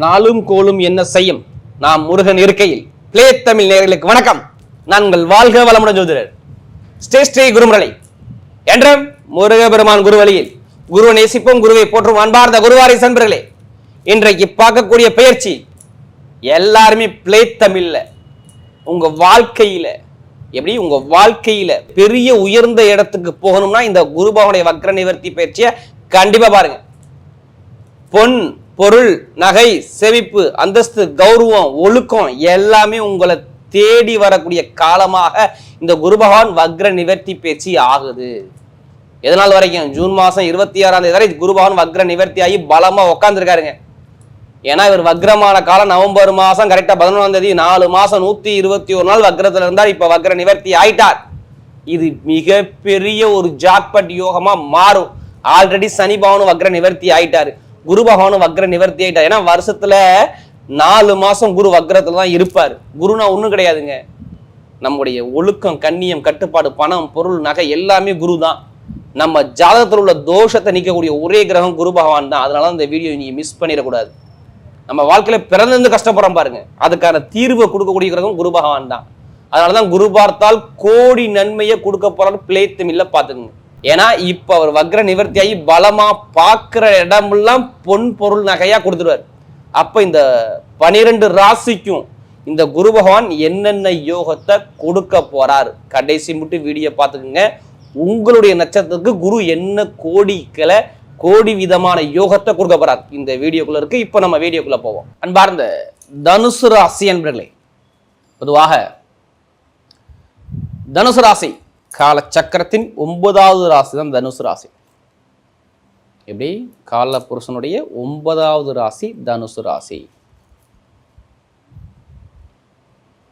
நாளும் கோளும் என்ன செய்யும் நாம் முருகன் இருக்கையில் பிளே தமிழ் நேயர்களுக்கு வணக்கம். நான் உங்கள் வாழ்க வளமுடன் ஜோதிடர் ஸ்ரீ குருமுரளி என்றும் முருகபெருமான் குருவழியில் குருவை நேசிப்போம், குருவை போற்றும் அன்பார்ந்த குருவாரி சன்பர்களே. இன்றைக்கு பார்க்கக்கூடிய பயிற்சி எல்லாருமே பிளே தமிழ்ல உங்க வாழ்க்கையில எப்படி உங்க வாழ்க்கையில பெரிய உயர்ந்த இடத்துக்கு போகணும்னா இந்த குரு பகவானுடைய வக்ர நிவர்த்தி பயிற்சியை கண்டிப்பா பாருங்க. பொன் பொருள் நகை செவிப்பு அந்தஸ்து கௌரவம் ஒழுக்கம் எல்லாமே உங்களை தேடி வரக்கூடிய காலமாக இந்த குரு பகவான் வக்ர நிவர்த்தி பயிற்சி ஆகுது. எதனால் வரைக்கும் ஜூன் மாசம் 26ஆம் தேதி வரை குரு பகவான் வக்ர நிவர்த்தி ஆகி பலமா உட்காந்துருக்காருங்க. ஏன்னா இவர் வக்ரமான காலம் நவம்பர் மாசம் கரெக்டா 11ஆம் தேதி 4 மாசம் 121 நாள் வக்ரத்துல இருந்தார். இப்ப வக்ர நிவர்த்தி ஆயிட்டார். இது மிகப்பெரிய ஒரு ஜாக்பட் யோகமா மாறும். ஆல்ரெடி சனி பகவானும் வக்ர நிவர்த்தி ஆயிட்டாரு, குரு பகவானும் வக்ர நிவர்த்தி ஆயிட்டார். ஏன்னா வருஷத்துல 4 மாசம் குரு வக்ரத்துல தான் இருப்பாரு. குருனா ஒண்ணும் கிடையாதுங்க, நம்முடைய ஒழுக்கம் கண்ணியம் கட்டுப்பாடு பணம் பொருள் நகை எல்லாமே குரு தான். நம்ம ஜாதகத்தில் உள்ள தோஷத்தை நீக்கக்கூடிய ஒரே கிரகம் குரு பகவான் தான். அதனால இந்த வீடியோ நீங்க மிஸ் பண்ணிடக்கூடாது. நம்ம வாழ்க்கையில பிறந்திருந்து கஷ்டப்படுறோம் பாருங்க, அதுக்கான தீர்வை கொடுக்கக்கூடிய கிரகம் குரு பகவான் தான். அதனாலதான் குரு பார்த்தால் கோடி நன்மையை கொடுக்க போறாரு பிளே தமிழ்ல பாத்துக்கோங்க. ஏன்னா இப்ப அவர் வக்ர நிவர்த்தி ஆகி பலமா பாக்குற இடமெல்லாம் பொன் பொருள் நகையா கொடுத்துருவார். அப்ப இந்த 12 ராசிக்கும் இந்த குரு பகவான் என்னென்ன யோகத்தை கொடுக்க போறார் கடைசி மட்டும் வீடியோ பார்த்துக்குங்க. உங்களுடைய நட்சத்திரத்துக்கு குரு என்ன கோடி விதமான யோகத்தை கொடுக்க போறார் இந்த வீடியோக்குள்ள இருக்கு. இப்ப நம்ம வீடியோக்குள்ள போவோம். அன்பார்ந்த தனுசு ராசி என்பர்களே, பொதுவாக தனுசு ராசி கால சக்கரத்தின் 9வது ராசி தான் தனுசு ராசி. எப்படி கால புருஷனுடைய 9வது ராசி தனுசு ராசி.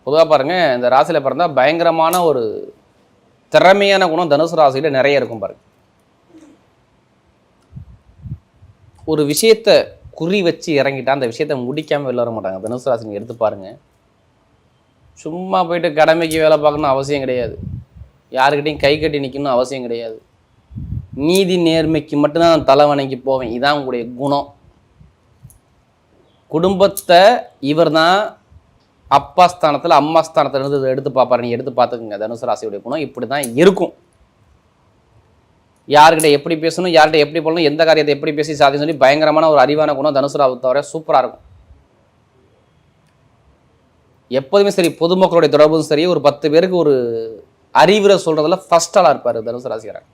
பொதுவாக பாருங்க, இந்த ராசியில பிறந்தா பயங்கரமான ஒரு திறமையான குணம் தனுசு ராசியில நிறைய இருக்கும் பாருங்க. ஒரு விஷயத்தை குறி வச்சு இறங்கிட்டா அந்த விஷயத்தை முடிக்காம வெளில வர மாட்டாங்க தனுசு ராசி. எடுத்து பாருங்க, சும்மா போயிட்டு கடமைக்கு வேலை பார்க்கணும் அவசியம் கிடையாது, யாருக்கிட்டையும் கை கட்டி நிற்கணும் அவசியம் கிடையாது, நீதி நேர்மைக்கு மட்டும்தான் நான் தலைவணைக்கு போவேன். இதான் உங்களுடைய குணம். குடும்பத்தை இவர் தான் அப்பா ஸ்தானத்தில் அம்மா ஸ்தானத்தில் இருந்து எடுத்து பார்ப்பாரு. நீ எடுத்து பார்த்துக்குங்க, தனுசு ராசியுடைய குணம் இப்படி தான் இருக்கும். யார்கிட்ட எப்படி பேசணும், யார்கிட்ட எப்படி போகணும், எந்த காரியத்தை எப்படி பேசி சாதின்னு சொல்லி பயங்கரமான ஒரு அறிவான குணம் தனுசு ராசி தவிர சூப்பராக இருக்கும். எப்போதுமே சரி, பொதுமக்களுடைய தொடர்பும் சரி, ஒரு 10 பேருக்கு ஒரு அறிவுரை சொல்றதுல ஃபர்ஸ்ட் ஆளாக இருப்பார் தனுசு ராசிக்காரன்.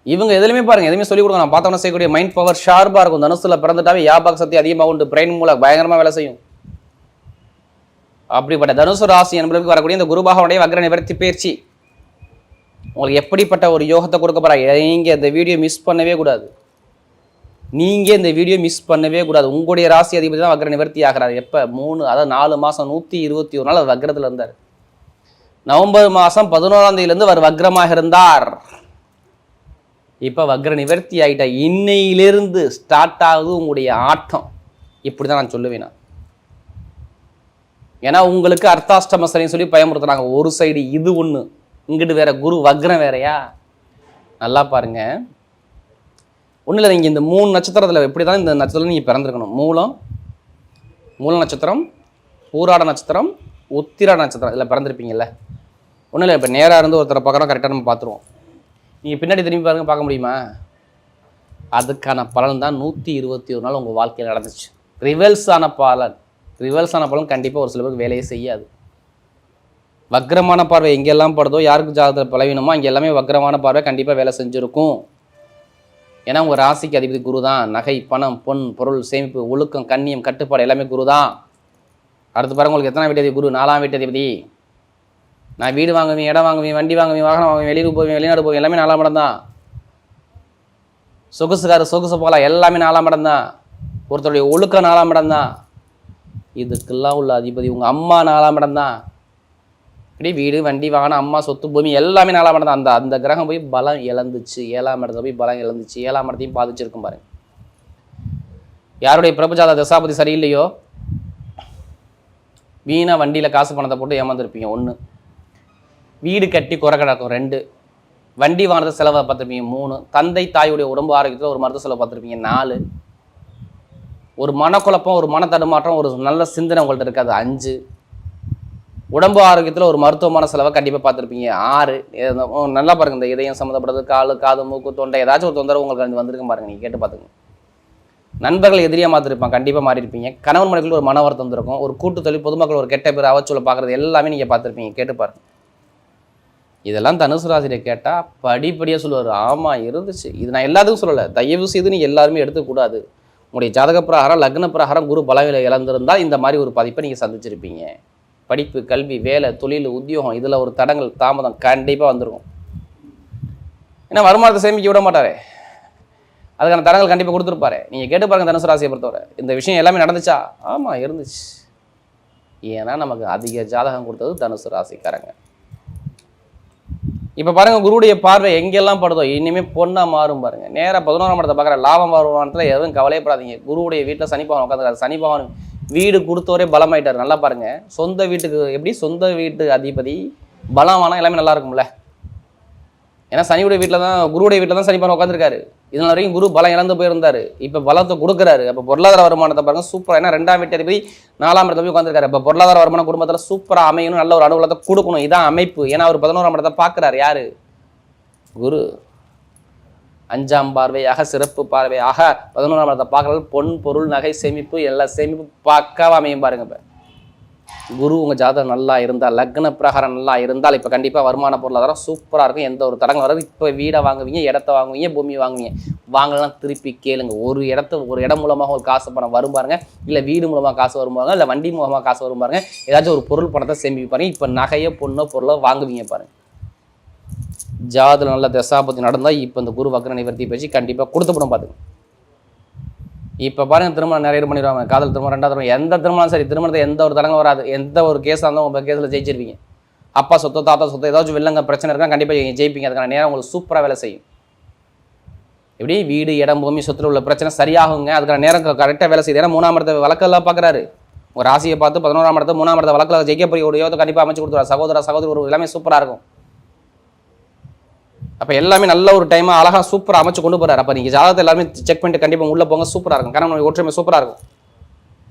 இவங்க எதுலையுமே பாருங்க, எதுவுமே சொல்லிக் கொடுங்க, நான் பார்த்தோம்னா செய்யக்கூடிய மைண்ட் பவர் ஷார்ப்பாக இருக்கும். தனுசுல பிறந்துட்டாவே ஞாபக சக்தி அதிகமாக உண்டு, பிரெயின் மூலம் பயங்கரமாக வேலை செய்யும். அப்படிப்பட்ட தனுசு ராசி என்பதற்கு வரக்கூடிய இந்த குரு பகவானுடைய வக்ர நிவர்த்தி பயிற்சி உங்களுக்கு எப்படிப்பட்ட ஒரு யோகத்தை கொடுக்க போறாங்க. நீங்க இந்த வீடியோ மிஸ் பண்ணவே கூடாது. உங்களுடைய ராசி அதிபதி தான் வக்ர நிவர்த்தி ஆகிறார். எப்ப 4 மாசம் 121 நாள் அவர் வக்ரத்துல இருந்தார். நவம்பர் மாசம் 11ஆம் தேதியிலிருந்து அவர் வக்ரமாக இருந்தார். இப்ப வக்ர நிவர்த்தி ஆகிட்ட இன்னையிலிருந்து ஸ்டார்ட் ஆகுது உங்களுடைய ஆட்டம். இப்படிதான் நான் சொல்லுவேன். ஏன்னா உங்களுக்கு அர்த்தாஷ்டம சனின்னு சொல்லி பயமுறுத்துறாங்க. ஒரு சைடு இது ஒண்ணு, இங்கிட்டு வேற குரு வக்ரம் வேறையா. நல்லா பாருங்க, ஒன்றும் இல்லை, நீங்கள் இந்த 3 நட்சத்திரத்தில் எப்படி தான் இந்த நட்சத்திரம் நீங்கள் பிறந்திருக்கணும். மூல நட்சத்திரம், பூராட நட்சத்திரம், உத்திராட நட்சத்திரம் இதில் பிறந்திருப்பீங்கல்ல. ஒன்றும் இல்லை, இப்போ நேராக இருந்து ஒருத்தரை பார்க்குறோம், கரெக்டாக நம்ம பார்த்துருவோம். நீங்கள் பின்னாடி திரும்பி பாருங்க, பார்க்க முடியுமா? அதுக்கான பலன் தான் 121 நாள் உங்கள் வாழ்க்கையில் நடந்துச்சு. ரிவல்ஸான பலன் கண்டிப்பாக ஒரு சில பேருக்கு வேலையே செய்யாது. வக்ரமான பார்வை எங்கெல்லாம் படுதோ, யாருக்கு ஜாதகத்தில் பலவீனமோ அங்கே எல்லாமே வக்ரமான பார்வை கண்டிப்பாக வேலை செஞ்சுருக்கும். ஏன்னா உங்கள் ராசிக்கு அதிபதி குரு தான். நகை பணம் பொன் பொருள் சேமிப்பு ஒழுக்கம் கண்ணியம் கட்டுப்பாடு எல்லாமே குரு தான். அடுத்து பாருங்க, உங்களுக்கு எத்தனை வீட்டு குரு? 4ஆம் வீட்டு அதிபதி. நான் வீடு வாங்குவேன், இடம் வாங்குவேன், வண்டி வாங்குவேன், வாகனம் வாங்குவேன், வெளியூர் போவேன், வெளிநாடு போவேன், எல்லாமே 4ஆம் இடம் தான். சொகுசு போகலாம், எல்லாமே 4ஆம் இடம் தான். ஒருத்தருடைய ஒழுக்கம் 4ஆம் இடம் தான். இதுக்கெல்லாம் உள்ள அதிபதி உங்கள் அம்மா 4ஆம் இடம் தான். இப்படி வீடு வண்டி வாகனம் அம்மா சொத்து பூமி எல்லாமே 4ஆம் இடம் தான். அந்த கிரகம் போய் பலம் இழந்துச்சு, 7ஆம் இடத்துல போய் பலம் இழந்துச்சு, 7ஆம் இடத்தையும் பாதிச்சிருக்கும் பாருங்க. யாருடைய பிரபுஜாத தசாபதி சரியில்லையோ வீணா வண்டியில் காசு பணத்தை போட்டு ஏமாந்துருப்பீங்க. 1 வீடு கட்டி குறை கிடக்கும். 2 வண்டி வாங்குறது செலவை பார்த்துருப்பீங்க. 3 தந்தை தாயுடைய உடம்பு ஆரோக்கியத்தில் ஒரு மருத்துவ செலவு பார்த்துருப்பீங்க. 4 ஒரு மனக்குழப்பம், ஒரு மன தடுமாற்றம், ஒரு நல்ல சிந்தனை உங்கள்கிட்ட இருக்காது. 5. உடம்பு ஆரோக்கியத்தில் ஒரு மருத்துவமான செலவை கண்டிப்பாக பார்த்துருப்பீங்க. 6. நல்லா பாருங்க, இந்த இதயம் சம்மந்தப்பட்டது, காலு, காது, மூக்கு, தொண்டை, ஏதாச்சும் ஒரு தொந்தரவு உங்களுக்கு வந்திருக்கும் பாருங்க. நீங்கள் கேட்டு பார்த்துங்க. நண்பர்கள் எதிரியாக மாற்றிருப்பாங்க, கண்டிப்பாக மாறி இருப்பீங்க. கணவன் மனைவிக்குள்ள ஒரு மன வருத்தம் இருக்கும். ஒரு கூட்டு தொழில், பொதுமக்கள் ஒரு கெட்ட பேர் அவச்சூலை பார்க்குறது எல்லாமே நீங்கள் பார்த்துருப்பீங்க. கேட்டு பாருங்க. இதெல்லாம் தனுசு ராசியை கேட்டால் படிப்படியாக சொல்லுவார். ஆமாம் இருந்துச்சு. இது நான் எல்லாத்துக்கும் சொல்லலை, தயவு செய்து நீங்கள் எல்லாருமே எடுத்துக்கூடாது. உங்களுடைய ஜாதக பிரகாரம், லக்ன பிரகாரம் குரு பலவில இழந்திருந்தால் இந்த மாதிரி ஒரு பதிப்பை நீங்கள் சந்திச்சிருப்பீங்க. படிப்பு, கல்வி, வேலை, தொழில், உத்தியோகம், இதில் ஒரு தடங்கள், தாமதம் கண்டிப்பாக வந்துருக்கும். ஏன்னா வருமானத்தை சேமிக்க விட மாட்டாரே, அதுக்கான தடங்கள் கண்டிப்பாக கொடுத்துருப்பாரு. நீங்கள் கேட்டு பாருங்க தனுசு ராசியை பொறுத்தவரை. இந்த விஷயம் எல்லாமே நடந்துச்சா? ஆமாம் இருந்துச்சு. ஏன்னா நமக்கு அதிக ஜாதகம் கொடுத்தது தனுசு ராசிக்காரங்க. இப்போ பாருங்க, குருவுடைய பார்வை எங்கெல்லாம் படுதோ இனிமேல் பொண்ணா மாறும் பாருங்க. நேராக 11ஆம் இடத்தை பார்க்குற லாபம் வருமானத்தில் எதுவும் கவலைப்படாதீங்க. குருவுடைய வீட்டில் சனி பகவான் உட்காந்துருக்காரு. சனி பகவான் வீடு கொடுத்தவரே பலமாயிட்டார். நல்லா பாருங்க, சொந்த வீட்டுக்கு எப்படி சொந்த வீட்டு அதிபதி பலமானா எல்லாமே நல்லா இருக்கும்ல. ஏன்னா சனியுடைய வீட்டில் தான், குருவுடைய வீட்டில் தான் சனி பகவான் உட்காந்துருக்காரு. இதனால வரைக்கும் குரு பலம் இழந்து போயிருந்தாரு. இப்போ பலத்தை கொடுக்குறாரு. அப்போ பொருளாதார வருமானத்தை பாருங்க சூப்பராக. ஏன்னா 2ஆம் வீட்டு அதிபதி 4ஆம் இடத்துல போய் உட்காந்துருக்காரு. இப்போ பொருளாதார வருமானம் குடும்பத்தில் சூப்பராக அமையணும், நல்ல ஒரு அனுகூலத்தை கொடுக்கணும். இதான் அமைப்பு. ஏன்னா அவர் 11ஆம் இடத்தை பார்க்குறாரு. யாரு? குரு. 5ஆம் பார்வையாக, சிறப்பு பார்வையாக 11ஆம் இடத்தை பார்க்கறது. பொன், பொருள், நகை, சேமிப்பு, எல்லா சேமிப்பு பக்காவாக அமையும் பாருங்க. இப்போ குரு உங்கள் ஜாதகம் நல்லா இருந்தால், லக்ன பிரகாரம் நல்லா இருந்தால் இப்போ கண்டிப்பாக வருமான பொருளாதாரம் சூப்பராக இருக்கும். எந்த ஒரு தடங்கள் வராது. இப்போ வீடை வாங்குவீங்க, இடத்த வாங்குவீங்க, பூமி வாங்குவீங்க. வாங்கலாம் திருப்பி கேளுங்க. ஒரு இடம் மூலமாக ஒரு காசு பணம் வரும் பாருங்க, இல்லை வீடு மூலமாக காசு வரும் பாருங்க, இல்லை வண்டி மூலமாக காசு வரும் பாருங்க, ஏதாச்சும் ஒரு பொருள் பணத்தை சேமிப்பு பாருங்க. இப்போ நகையோ பொண்ணோ பொருளோ வாங்குவீங்க பாருங்க. ஜாதகம் நல்ல தசாபத்தி நடந்தால் இப்போ இந்த குரு வக்ர நிவர்த்தி பேச்சு கண்டிப்பாக கொடுத்துப்படும் பார்த்துங்க. இப்போ பாருங்க, திருமணம் நிறைய பண்ணிடுவாங்க. காதல் திருமணம், 2ஆவது திருமணம், எந்த திருமணம் சரி, திருமணத்தை எந்த ஒரு தடங்கும் வராது. எந்த ஒரு கேஸாக இருந்தாலும் உங்கள் கேஸில் ஜெயிச்சிருவீங்க. அப்பா சொத்தோ, தாத்தா சொத்தோ, ஏதாச்சும் வில்லங்க பிரச்சனை இருக்கா கண்டிப்பாக ஜெயிப்பீங்க. அதுக்கான நேரம் உங்களுக்கு சூப்பராக வேலை செய்யும். எப்படி வீடு, இடம், பூமி, சொத்துல உள்ள பிரச்சனை சரியாகுங்க. அதுக்கான நேரம் கரெக்டாக வேலை செய்யுது. ஏன்னா 3ஆம் இடத்தை வழக்கெல்லாம் பார்க்குறாரு. ஒரு ராசியை பார்த்து 11ஆம் இடத்தை 3ஆம் இடத்தை வழக்கில் ஜெயிக்கக்கூடிய ஒரு யோகத்தை கண்டிப்பாக அமைச்சு கொடுத்துருவார். சகோதர சகோதரி ஒரு எல்லாமே சூப்பராக இருக்கும். அப்போ எல்லாமே நல்ல ஒரு டைமாக அழகாக சூப்பராக அமைச்சு கொண்டு போகிறார். அப்போ நீங்கள் ஜாதகத்தை எல்லாமே செக் பண்ணிட்டு கண்டிப்பாக உள்ளே போங்க. சூப்பராக இருக்கும். கணவன் ஒற்றுமை சூப்பராக இருக்கும்.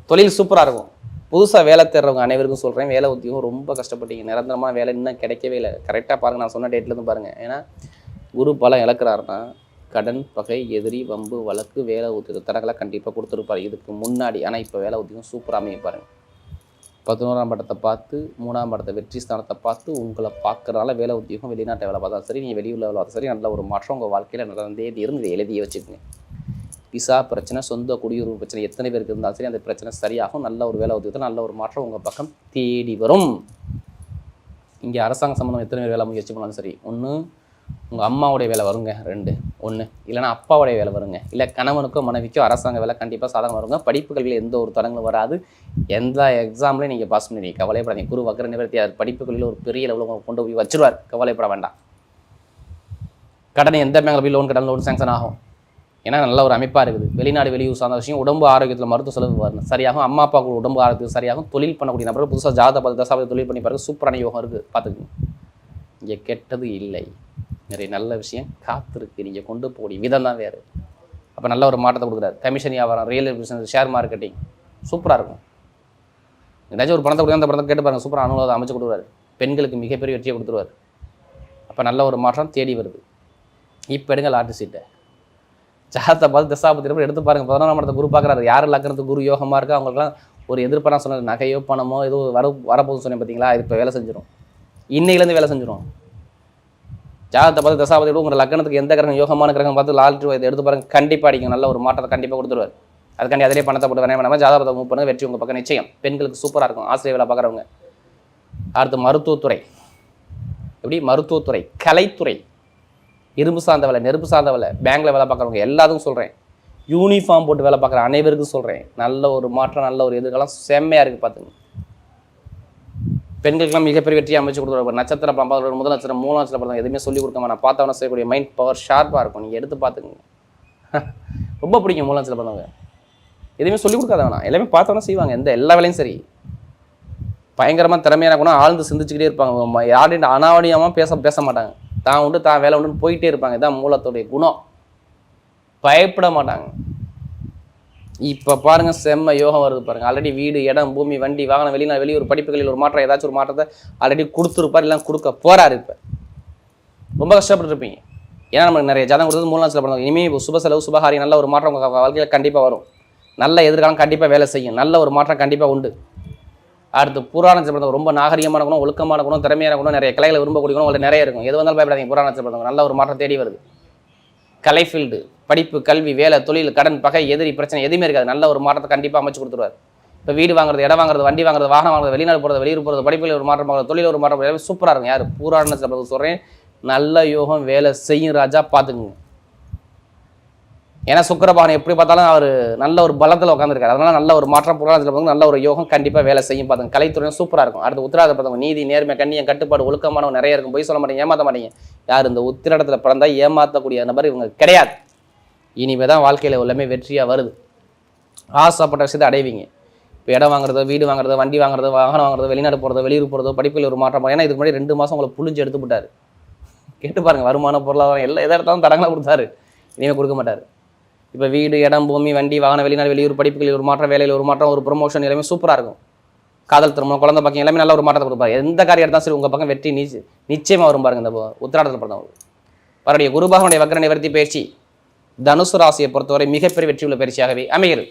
தொழில் சூப்பராக இருக்கும். புதுசாக வேலை தேடுறவங்க அனைவருக்கும் சொல்கிறேன், வேலை உத்தியோகம் ரொம்ப கஷ்டப்பட்டீங்க. நிரந்தரமான வேலை இன்னும் கிடைக்கவே இல்லை. கரெக்டாக பாருங்கள், நான் சொன்ன டேட்லேருந்து பாருங்கள். ஏன்னா குரு பலம் இழக்கிறாருன்னா கடன், பகை, எதிரி, வம்பு, வழக்கு, வேலை உத்தியோக தரங்களை கண்டிப்பாக கொடுத்துருப்பார் இதுக்கு முன்னாடி. ஆனால் இப்போ வேலை உத்தியோகம் சூப்பராக அமையும் பாருங்கள். 11ஆம் இடத்தை பார்த்து 3ஆம் இடத்தை வெற்றி ஸ்தானத்தை பார்த்து உங்களை பார்க்குறனால வேலை உத்தியோகம், வெளிநாட்டை வேலை பார்த்தா சரி, நீங்கள் வெளியூரில் வேலை பார்த்தா சரி, நல்ல ஒரு மாற்றம் உங்கள் வாழ்க்கையில் நடந்தே இருந்து எழுதியே வச்சுக்கோங்க. விசா பிரச்சனை, சொந்த குடியுரிமை பிரச்சனை எத்தனை பேருக்கு இருந்தாலும் சரி அந்த பிரச்சனை சரியாகும். நல்ல ஒரு வேலை உத்தியோகத்தில் நல்ல ஒரு மாற்றம் உங்கள் பக்கம் தேடி வரும். இங்கே அரசாங்க சம்பந்தம் எத்தனை பேர் வேலை முயற்சி பண்ணாலும் சரி, ஒன்று உங்கள் அம்மாவுடைய வேலை வருங்க, 2 ஒன்று, இல்லைனா அப்பாவுடைய வேலை வருங்க, இல்லை கணவனுக்கோ மனைவிக்கோ அரசாங்க வேலை கண்டிப்பாக சாதகம் வருங்க. படிப்பு கல்வியில் எந்த ஒரு தடங்களும் வராது. எந்த எக்ஸாம்லையும் நீங்கள் பாஸ் பண்ணி கவலைப்படாதீங்க. குரு வக்ர நிவர்த்தி படிப்பு கல்வியில் ஒரு பெரிய லெவலில் கொண்டு போய் வச்சிருவார். கவலைப்பட வேண்டாம். கடனை எந்த பேங்கில் போய் லோன் கடன் லோன் சேங்ஷன் ஆகும். ஏன்னா நல்ல ஒரு அமைப்பாக இருக்குது. வெளிநாடு வெளியூர் சார்ந்த விஷயம், உடம்பு ஆரோக்கியத்தில் மருத்துவ செலவு வரணும் சரியாகும். அம்மா அப்பாவுக்கு உடம்பு ஆரோக்கியம் சரியாகும். தொழில் பண்ணக்கூடிய நபர்கள் புதுசாக ஜாதக 10 தசாபதி தொழில் பண்ணி பாருங்க, சூப்பரான யோகம் இருக்குது. பார்த்துக்குங்க. இங்கே கெட்டது இல்லை, நிறைய நல்ல விஷயம் காத்திருக்கு. நீங்கள் கொண்டு போகக்கூடிய விதம் தான் வேறு. அப்போ நல்ல ஒரு மாற்றத்தை கொடுக்குறாரு. கமிஷன் வியாபாரம், ரியல் பிஸ்னஸ், ஷேர் மார்க்கெட்டிங் சூப்பராக இருக்கும். ஏதாச்சும் ஒரு பணத்தை கொடுத்து அந்த பணத்தை கேட்டு பாருங்கள், சூப்பராக அனுகூலம் அமைச்சு கொடுக்குறாரு. பெண்களுக்கு மிகப்பெரிய வெற்றியை கொடுத்துருவார். அப்போ நல்ல ஒரு மாற்றம் தேடி வருது. இப்போ எடுங்க லாட்டு சீட்டை, ஜாதகத்தை பார்த்து தசாபத்தி எடுத்து பாருங்கள். 11ஆம் இடத்தை குரு பார்க்குறாரு. யார் லக்னத்துக்கு குரு யோகமாக இருக்கோ அவங்களுக்குலாம் ஒரு எதிர்ப்பான சொன்ன நகையோ பணமோ ஏதோ வரப்போகுது சொன்னேன் பார்த்தீங்களா, இது இப்போ வேலை செஞ்சிடும். இன்னையிலேருந்து வேலை செஞ்சிடும். ஜாதகத்தை பார்த்து தசாபதி உங்கள் லக்னத்துக்கு எந்த கிரகம் யோகமான கிரகம் பார்த்து லால்ட்ரி இதை எடுத்து பாருங்க, கண்டிப்பாக அடிக்கும். நல்ல ஒரு மாற்றத்தை கண்டிப்பாக கொடுத்துருவார். அதுக்காண்டி அதிலே பணத்தை போட்டு வேணாம் வேணாமல் ஜாதகத்தை மூவ் பண்ணுங்க, வெற்றி உங்கள் பக்கம் நிச்சயம். பெண்களுக்கு சூப்பராக இருக்கும். ஆசிரியர் வேலை பார்க்குறவங்க. அடுத்து மருத்துவத்துறை, எப்படி மருத்துவத்துறை, கலைத்துறை, இரும்பு சார்ந்த வேலை, நெருப்பு சார்ந்த வேலை, பேங்கில் வேலை பார்க்குறவங்க எல்லாத்துக்கும் சொல்கிறேன். யூனிஃபார்ம் போட்டு வேலை பார்க்குற அனைவருக்கும் சொல்கிறேன். நல்ல ஒரு மாற்றம், நல்ல ஒரு எதிர்காலம் செம்மையாக இருக்குது. பார்த்துங்க. பெண்களுக்கெல்லாம் மிகப்பெரிய வெற்றியை அமைச்சு கொடுத்துருவார். நட்சத்திரம் பார்ப்பாங்க, முதல் நட்சத்திரம், 3 நட்சத்திரம் பார்த்தாங்க, எதுவுமே சொல்லிக் கொடுக்காம நான் பார்த்தவன செய்யக்கூடிய மைண்ட் பவர் ஷார்ப்பாக இருக்கும். நீங்கள் எடுத்து பார்த்துக்குங்க. ரொம்ப பிடிக்கும் 3 நட்சத்திரம் பார்த்தவங்க. எதுவுமே சொல்லிக் கொடுக்காத வேணாம், எல்லாமே பார்த்தவன செய்வாங்க. எல்லா வேலையும் சரி. பயங்கரமாக திறமையான குணம், ஆழ்ந்து சிந்திச்சுக்கிட்டே இருப்பாங்க. யார்கிட்ட அனாவடியமாக பேச மாட்டாங்க. தான் உண்டு தான் வேலை உண்டுன்னு போயிட்டே இருப்பாங்க. இதான் மூலத்துடைய குணம். பயப்பட மாட்டாங்க. இப்போ பாருங்க செம்ம யோகம் வருது பாருங்க. ஆல்ரெடி வீடு, இடம், பூமி, வண்டி, வாகனம், வெளியூர் படிப்புகளில் ஒரு மாற்றம், ஏதாச்சும் ஒரு மாற்றத்தை ஆல்ரெடி கொடுத்துருப்பார், இல்லை கொடுக்க போறாரு. இப்போ ரொம்ப கஷ்டப்பட்டுருப்பீங்க. ஏன்னா நமக்கு நிறைய ஜாதகம் கொடுத்தது 3 நாள் பண்ணுவாங்க. இனிமேல் சுப செலவு, சுபகாரியம், நல்ல ஒரு மாற்றம் உங்கள் வாழ்க்கையில் கண்டிப்பாக வரும். நல்ல எதிர்காலம் கண்டிப்பாக வேலை செய்யும். நல்ல ஒரு மாற்றம் கண்டிப்பாக உண்டு. அடுத்து புராண நட்சத்திரம் ரொம்ப நாகரிகமான குணம், ஒழுக்கமான குணம், திறமையான குணம், நிறைய கலைகளை விரும்பக்கூடிய குணம் உங்களுக்கு நிறைய இருக்கும். எது வந்தாலும் பயப்படாதீங்க. புராண நட்சத்திரம் நல்ல ஒரு மாற்றம் தேடி வருது. கலை ஃபீல்டு, படிப்பு, கல்வி, வேலை, தொழில், கடன், பகை, எதிரி, பிரச்சனை எதுவுமே இருக்காது. நல்ல ஒரு மாற்றத்தை கண்டிப்பாக அமைச்சு கொடுத்துருவார். இப்போ வீடு வாங்குறது, இடம் வாங்குறது, வண்டி வாங்குறது, வாகனம் வாங்குறது, வெளிநாடு போகிறது, வெளியூர் போகிறது, படிப்பில் ஒரு மாற்றம் வாங்குறது, தொழில் ஒரு மாற்றம், எல்லாமே சூப்பராக இருக்கும். யார் புராண நட்சத்திரம் சொல்கிறேன், நல்ல யோகம் வேலை செய்யும் ராஜா, பார்த்துக்குங்க. ஏன்னா சுக்கிரபகவான் எப்படி பார்த்தாலும் அவர் நல்ல ஒரு பலத்தில் உட்காந்துருக்காரு. அதனால நல்ல ஒரு மாற்றம் புராணத்தில் நல்ல ஒரு யோகம் கண்டிப்பாக வேலை செய்யும். பார்த்துங்க. கலைத்துறையும் சூப்பராக இருக்கும். அடுத்து உத்திராட பார்த்தவங்க நீதி, நேர்மை, கண்ணியம், கட்டுப்பாடு, ஒழுக்கமானவங்க நிறைய இருக்கும். போய் சொல்ல மாட்டீங்க, ஏமாற்ற மாட்டீங்க. யார் இந்த உத்திராடத்தில் பிறந்தா ஏமாற்றக்கூடிய நபர் இவங்க கிடையாது. இனிமே தான் வாழ்க்கையில் எல்லாமே வெற்றியாக வருது. ஆசைப்பட்ட விஷயத்தை அடைவீங்க. இப்போ இடம் வாங்குறதோ, வீடு வாங்குறதோ, வண்டி வாங்குறதோ, வாகனம் வாங்குறதோ, வெளிநாடு போகிறதோ, வெளியூர் போகிறதோ, படிப்பில் ஒரு மாற்றம். ஏன்னா இதுக்கு முன்னாடி 2 மாதம் உங்களை புளிஞ்சு எடுத்து விட்டார். கேட்டு பாருங்க, வருமானம், பொருளாதாரம் எல்லாம் எதை எடுத்தாலும் தடங்களாக கொடுத்தாரு. இனிமேல் கொடுக்க மாட்டார். இப்போ வீடு, இடம், பூமி, வண்டி, வாகனம், வெளிநாடு, வெளியூர் படிப்புகளில் ஒரு மாற்றம், வேலையில் ஒரு மாற்றம், ஒரு ப்ரொமோஷன் எல்லாமே சூப்பராக இருக்கும். காதல், திருமணம், குழந்தை பக்கம் எல்லாமே நல்ல ஒரு மாற்றத்தை கொடுப்பாரு. எந்த காரியம் எடுத்தாலும் சரி உங்கள் பக்கம் வெற்றி நிச்சயமாக வரும் பாருங்க. இந்த உத்திராடத்தில் பிறந்தவங்க அவருடைய குரு பகவானுடைய வக்ர நிவர்த்தி பயிற்சி தனுசு ராசியை பொறுத்தவரை மிகப்பெரிய வெற்றி உள்ள பயிற்சியாகவே அமைகிறது.